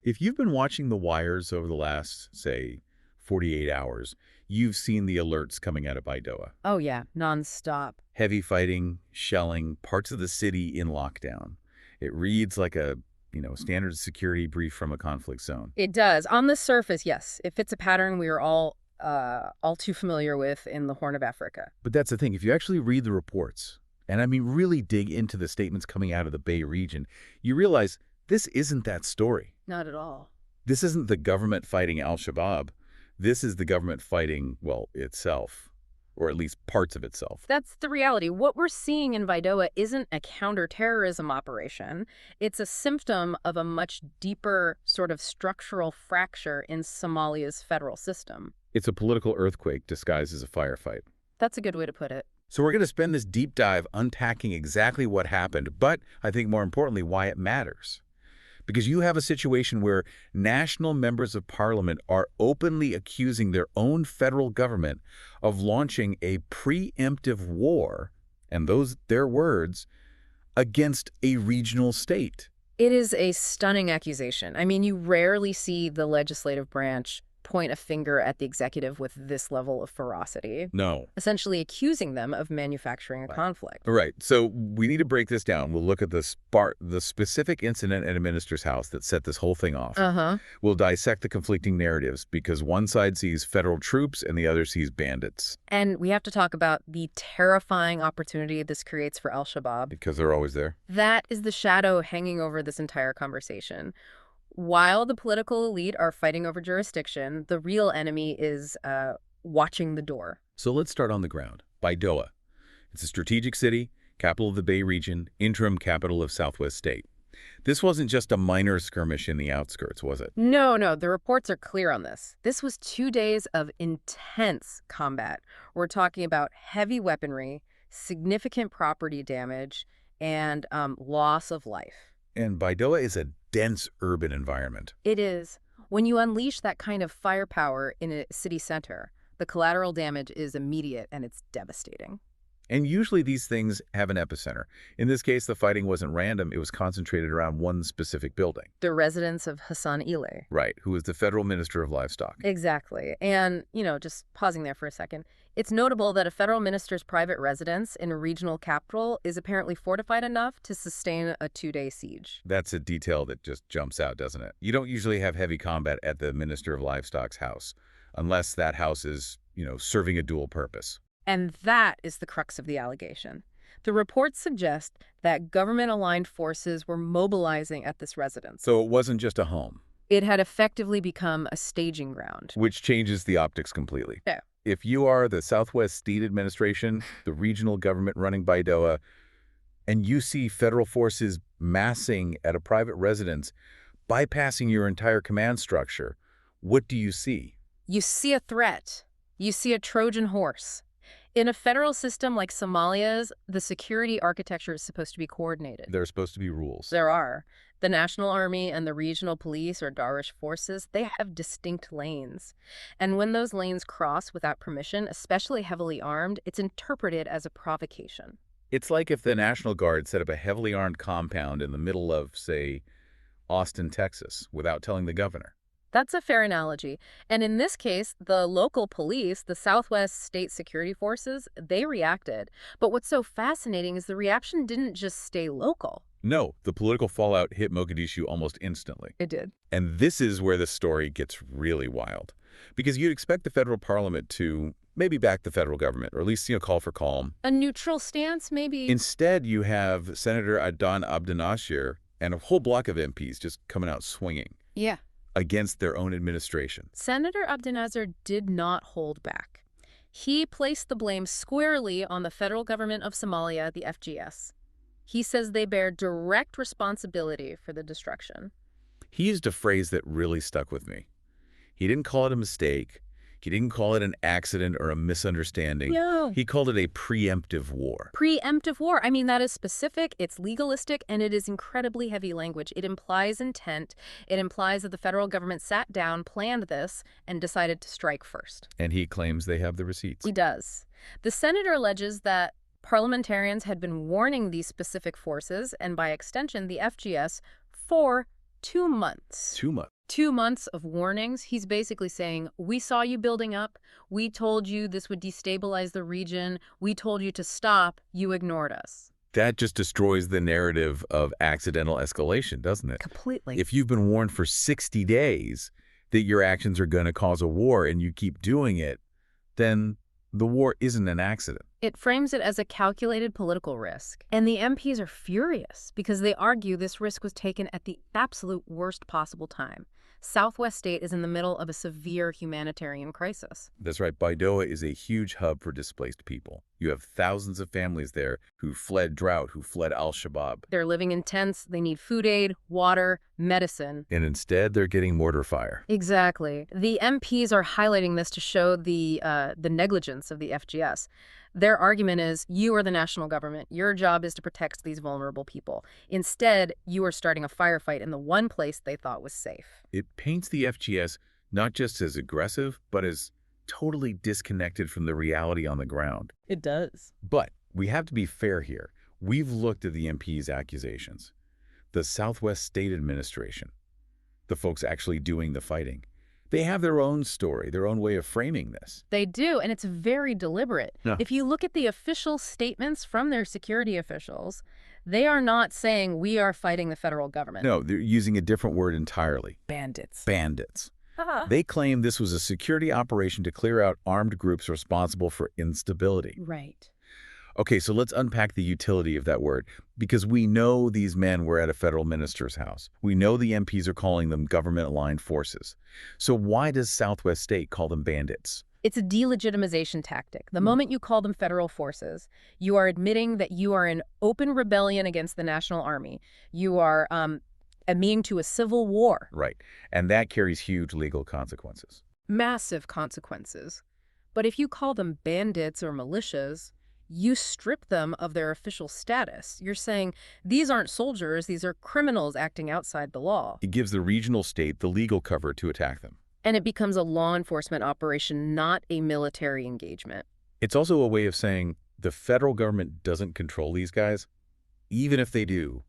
If you've been watching the wires over the last, say, 48 hours, you've seen the alerts coming out of Baidoa. Oh, yeah, nonstop. Heavy fighting, shelling, parts of the city in lockdown. It reads like a, standard security brief from a conflict zone. It does. On the surface, yes. It fits a pattern we are all too familiar with in the Horn of Africa. But that's the thing. If you actually read the reports, and I mean really dig into the statements coming out of the Bay region, you realize this isn't that story. Not at all. This isn't the government fighting al-Shabaab. This is the government fighting, well, itself, or at least parts of itself. That's the reality. What we're seeing in Baidoa isn't a counterterrorism operation. It's a symptom of a much deeper sort of structural fracture in Somalia's federal system. It's a political earthquake disguised as a firefight. That's a good way to put it. So we're going to spend this deep dive unpacking exactly what happened, but I think more importantly, why it matters. Because you have a situation where national members of parliament are openly accusing their own federal government of launching a preemptive war, and those their words, against a regional state. It is a stunning accusation. I mean, you rarely see the legislative branch point a finger at the executive with this level of ferocity. No. Essentially accusing them of manufacturing a conflict. Right. So we need to break this down. We'll look at the specific incident at a minister's house that set this whole thing off. We'll dissect the conflicting narratives because one side sees federal troops and the other sees bandits. And we have to talk about the terrifying opportunity this creates for al-Shabaab. Because they're always there. That is the shadow hanging over this entire conversation. While the political elite are fighting over jurisdiction, the real enemy is watching the door. So let's start on the ground. Baidoa. It's a strategic city, capital of the Bay region, interim capital of Southwest State. This wasn't just a minor skirmish in the outskirts, was it? No. The reports are clear on this. This was 2 days of intense combat. We're talking about heavy weaponry, significant property damage, and loss of life. And Baidoa is a dense urban environment. It is. When you unleash that kind of firepower in a city center, the collateral damage is immediate and it's devastating. And usually these things have an epicenter. In this case, the fighting wasn't random. It was concentrated around one specific building. The residence of Hassan Ile. Right, who was the federal minister of livestock. Exactly. And, just pausing there for a second, it's notable that a federal minister's private residence in a regional capital is apparently fortified enough to sustain a 2-day siege. That's a detail that just jumps out, doesn't it? You don't usually have heavy combat at the minister of livestock's house, unless that house is, serving a dual purpose. And that is the crux of the allegation. The reports suggest that government-aligned forces were mobilizing at this residence. So it wasn't just a home. It had effectively become a staging ground. Which changes the optics completely. Yeah. If you are the Southwest State Administration, the regional government running Baidoa, and you see federal forces massing at a private residence, bypassing your entire command structure, what do you see? You see a threat. You see a Trojan horse. In a federal system like Somalia's, the security architecture is supposed to be coordinated. There are supposed to be rules. There are. The National Army and the regional police or Darwish forces, they have distinct lanes. And when those lanes cross without permission, especially heavily armed, it's interpreted as a provocation. It's like if the National Guard set up a heavily armed compound in the middle of, say, Austin, Texas, without telling the governor. That's a fair analogy. And in this case, the local police, the Southwest State Security Forces, they reacted. But what's so fascinating is the reaction didn't just stay local. No, the political fallout hit Mogadishu almost instantly. It did. And this is where the story gets really wild. Because you'd expect the federal parliament to maybe back the federal government, or at least, call for calm. A neutral stance, maybe? Instead, you have Senator Adan Abdinashir and a whole block of MPs just coming out swinging. Yeah. Against their own administration. Senator Abdinazar did not hold back. He placed the blame squarely on the federal government of Somalia, the FGS. He says they bear direct responsibility for the destruction. He used a phrase that really stuck with me. He didn't call it a mistake. He didn't call it an accident or a misunderstanding. No. He called it a preemptive war. Preemptive war. I mean, that is specific, it's legalistic, and it is incredibly heavy language. It implies intent. It implies that the federal government sat down, planned this, and decided to strike first. And he claims they have the receipts. He does. The senator alleges that parliamentarians had been warning these specific forces, and by extension, the FGS, for 2 months. 2 months. 2 months of warnings. He's basically saying, we saw you building up. We told you this would destabilize the region. We told you to stop. You ignored us. That just destroys the narrative of accidental escalation, doesn't it? Completely. If you've been warned for 60 days that your actions are going to cause a war and you keep doing it, then the war isn't an accident. It frames it as a calculated political risk. And the MPs are furious because they argue this risk was taken at the absolute worst possible time. Southwest State is in the middle of a severe humanitarian crisis. That's right. Baidoa is a huge hub for displaced people. You have thousands of families there who fled drought, who fled al-Shabaab. They're living in tents. They need food aid, water, medicine. And instead, they're getting mortar fire. Exactly. The MPs are highlighting this to show the negligence of the FGS. Their argument is, you are the national government. Your job is to protect these vulnerable people. Instead, you are starting a firefight in the one place they thought was safe. It paints the FGS not just as aggressive, but as totally disconnected from the reality on the ground. It does. But we have to be fair here. We've looked at the MP's accusations. The Southwest State Administration, the folks actually doing the fighting, they have their own story, their own way of framing this. They do, and it's very deliberate. Yeah. If you look at the official statements from their security officials, they are not saying we are fighting the federal government. No, they're using a different word entirely. Bandits. Bandits. They claim this was a security operation to clear out armed groups responsible for instability. Right. Okay, so let's unpack the utility of that word, because we know these men were at a federal minister's house. We know the MPs are calling them government-aligned forces. So why does Southwest State call them bandits? It's a delegitimization tactic. The moment you call them federal forces, you are admitting that you are in open rebellion against the national army. You are admitting to a civil war. Right, and that carries huge legal consequences. Massive consequences. But if you call them bandits or militias, you strip them of their official status. You're saying, these aren't soldiers, these are criminals acting outside the law. It gives the regional state the legal cover to attack them. And it becomes a law enforcement operation, not a military engagement. It's also a way of saying the federal government doesn't control these guys. Even if they do,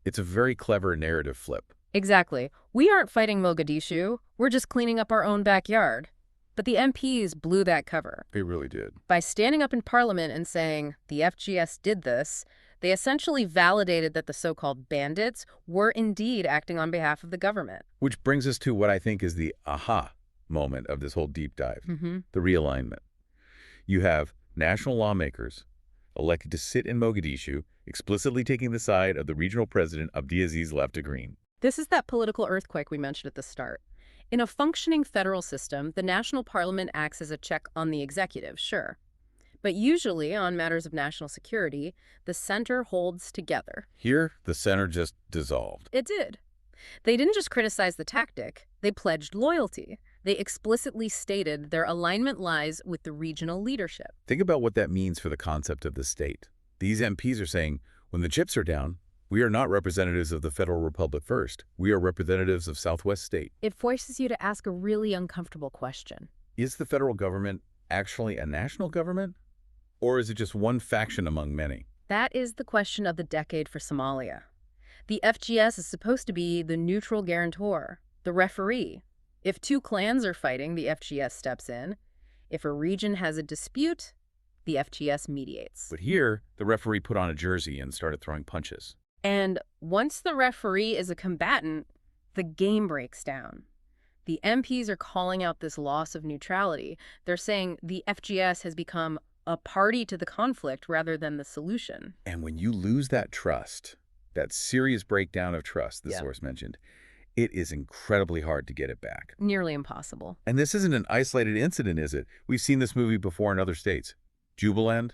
it's a very clever narrative flip. Exactly. We aren't fighting Mogadishu. We're just cleaning up our own backyard. But the MPs blew that cover. They really did. By standing up in Parliament and saying, the FGS did this, they essentially validated that the so-called bandits were indeed acting on behalf of the government. Which brings us to what I think is the aha moment of this whole deep dive, the realignment. You have national lawmakers elected to sit in Mogadishu, explicitly taking the side of the regional president Abdiaziz left of Green. This is that political earthquake we mentioned at the start. In a functioning federal system, the national parliament acts as a check on the executive, sure. But usually, on matters of national security, the center holds together. Here, the center just dissolved. It did. They didn't just criticize the tactic, they pledged loyalty. They explicitly stated their alignment lies with the regional leadership. Think about what that means for the concept of the state. These MPs are saying, when the chips are down, we are not representatives of the Federal Republic first. We are representatives of Southwest State. It forces you to ask a really uncomfortable question. Is the federal government actually a national government? Or is it just one faction among many? That is the question of the decade for Somalia. The FGS is supposed to be the neutral guarantor, the referee. If two clans are fighting, the FGS steps in. If a region has a dispute, the FGS mediates. But here, the referee put on a jersey and started throwing punches. And once the referee is a combatant, the game breaks down. The MPs are calling out this loss of neutrality. They're saying the FGS has become a party to the conflict rather than the solution. And when you lose that trust, that serious breakdown of trust the source mentioned, it is incredibly hard to get it back. Nearly impossible. And this isn't an isolated incident, is it? We've seen this movie before in other states. Jubaland,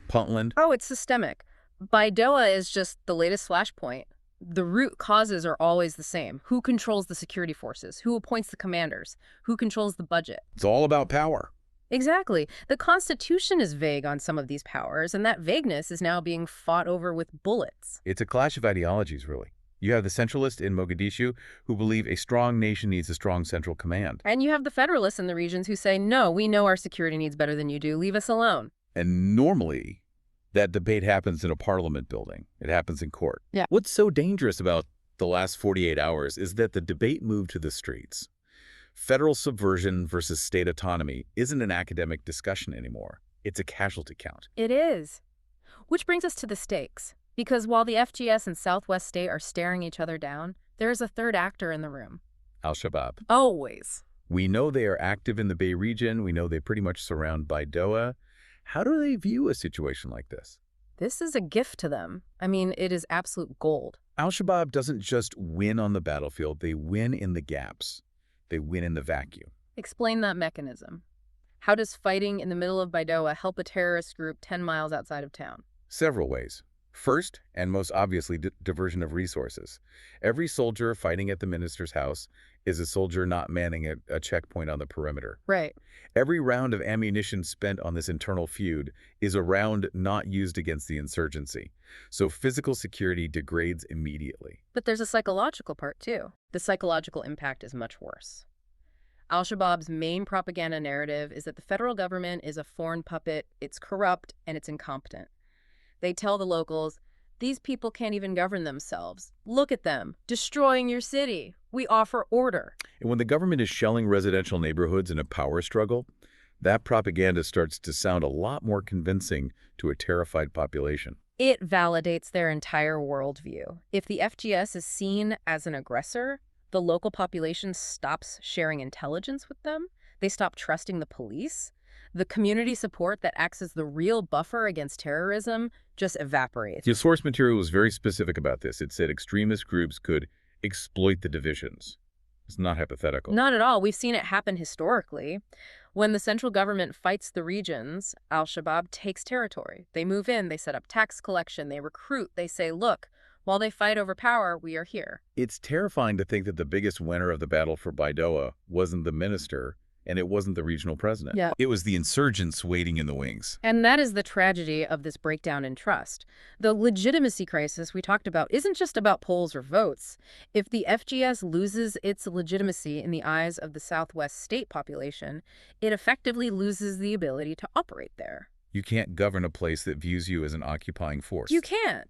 Puntland. Oh, it's systemic. Baidoa is just the latest flashpoint. The root causes are always the same. Who controls the security forces? Who appoints the commanders? Who controls the budget? It's all about power. Exactly. The Constitution is vague on some of these powers, and that vagueness is now being fought over with bullets. It's a clash of ideologies, really. You have the centralists in Mogadishu who believe a strong nation needs a strong central command. And you have the federalists in the regions who say, no, we know our security needs better than you do. Leave us alone. And normally, that debate happens in a parliament building. It happens in court. Yeah. What's so dangerous about the last 48 hours is that the debate moved to the streets. Federal subversion versus state autonomy isn't an academic discussion anymore. It's a casualty count. It is. Which brings us to the stakes. Because while the FGS and Southwest State are staring each other down, there is a third actor in the room. Al-Shabaab. Always. We know they are active in the Bay region. We know they pretty much surround Baidoa. How do they view a situation like this? This is a gift to them. I mean, it is absolute gold. Al-Shabaab doesn't just win on the battlefield. They win in the gaps. They win in the vacuum. Explain that mechanism. How does fighting in the middle of Baidoa help a terrorist group 10 miles outside of town? Several ways. First, and most obviously, diversion of resources. Every soldier fighting at the minister's house is a soldier not manning a checkpoint on the perimeter. Right. Every round of ammunition spent on this internal feud is a round not used against the insurgency. So physical security degrades immediately. But there's a psychological part, too. The psychological impact is much worse. Al-Shabaab's main propaganda narrative is that the federal government is a foreign puppet, it's corrupt, and it's incompetent. They tell the locals, these people can't even govern themselves. Look at them, destroying your city. We offer order. And when the government is shelling residential neighborhoods in a power struggle, that propaganda starts to sound a lot more convincing to a terrified population. It validates their entire worldview. If the FGS is seen as an aggressor, the local population stops sharing intelligence with them. They stop trusting the police. The community support that acts as the real buffer against terrorism just evaporates. Your source material was very specific about this. It said extremist groups could exploit the divisions. It's not hypothetical. Not at all. We've seen it happen historically. When the central government fights the regions, Al-Shabaab takes territory. They move in, they set up tax collection, they recruit, they say, look, while they fight over power, we are here. It's terrifying to think that the biggest winner of the battle for Baidoa wasn't the minister, and it wasn't the regional president. Yeah. It was the insurgents waiting in the wings. And that is the tragedy of this breakdown in trust. The legitimacy crisis we talked about isn't just about polls or votes. If the FGS loses its legitimacy in the eyes of the Southwest State population, it effectively loses the ability to operate there. You can't govern a place that views you as an occupying force. You can't.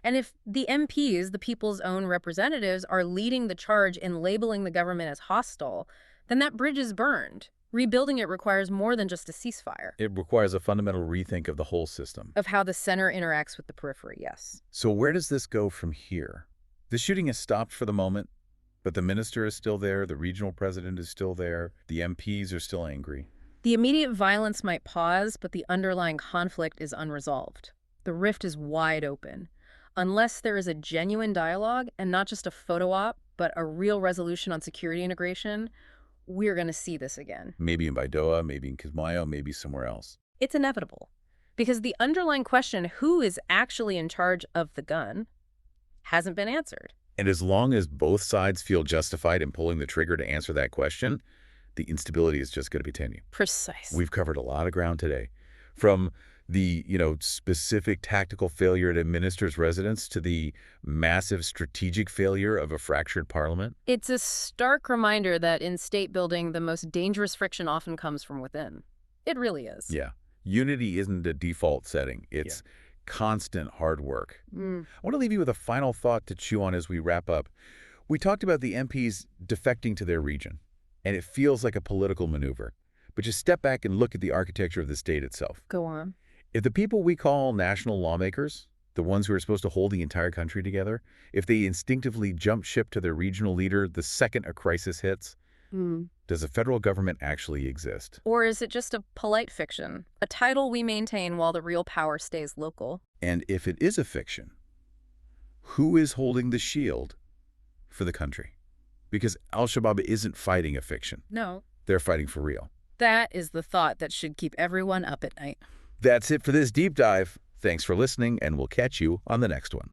And if the MPs, the people's own representatives, are leading the charge in labeling the government as hostile, then that bridge is burned. Rebuilding it requires more than just a ceasefire. It requires a fundamental rethink of the whole system. Of how the center interacts with the periphery, yes. So where does this go from here? The shooting has stopped for the moment, but the minister is still there, the regional president is still there, the MPs are still angry. The immediate violence might pause, but the underlying conflict is unresolved. The rift is wide open. Unless there is a genuine dialogue, and not just a photo op, but a real resolution on security integration, we're going to see this again. Maybe in Baidoa, maybe in Kismayo, maybe somewhere else. It's inevitable. Because the underlying question, who is actually in charge of the gun, hasn't been answered. And as long as both sides feel justified in pulling the trigger to answer that question, the instability is just going to continue. Precisely. We've covered a lot of ground today. From the, specific tactical failure at a minister's residence to the massive strategic failure of a fractured parliament. It's a stark reminder that in state building, the most dangerous friction often comes from within. It really is. Yeah. Unity isn't a default setting. It's constant hard work. I want to leave you with a final thought to chew on as we wrap up. We talked about the MPs defecting to their region, and it feels like a political maneuver. But just step back and look at the architecture of the state itself. Go on. If the people we call national lawmakers, the ones who are supposed to hold the entire country together, if they instinctively jump ship to their regional leader the second a crisis hits, does a federal government actually exist? Or is it just a polite fiction, a title we maintain while the real power stays local? And if it is a fiction, who is holding the shield for the country? Because Al-Shabaab isn't fighting a fiction. No. They're fighting for real. That is the thought that should keep everyone up at night. That's it for this deep dive. Thanks for listening, and we'll catch you on the next one.